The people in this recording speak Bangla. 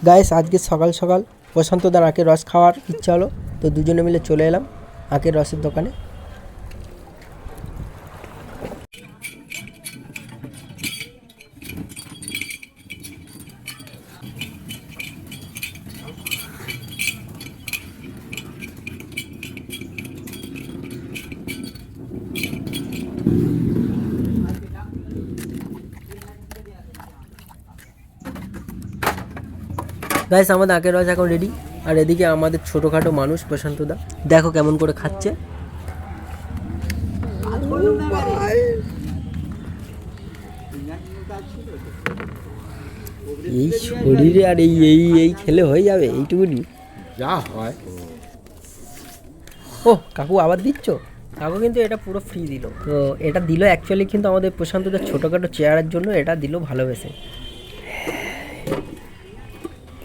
গাইস আজকে সকাল সকাল প্রশান্তদার আখের রস খাওয়ার ইচ্ছা হলো, তো দুজনে মিলে চলে এলাম আখের রসের দোকানে। গাইস আমাদের আখের রস এখন রেডি, আর এদিকে আমাদের ছোটোখাটো মানুষ প্রশান্তদা দেখো কেমন করে খাচ্ছে। এই শরীরে আর এই এই এই খেলে হয়ে যাবে এইটুকুনি যা হয়। ও কাকু আবার দিচ্ছ? কাকু কিন্তু এটা পুরো ফ্রি দিল, তো এটা দিল অ্যাকচুয়ালি কিন্তু আমাদের প্রশান্তদার ছোটোখাটো চেয়ারের জন্য এটা দিল ভালোবেসে।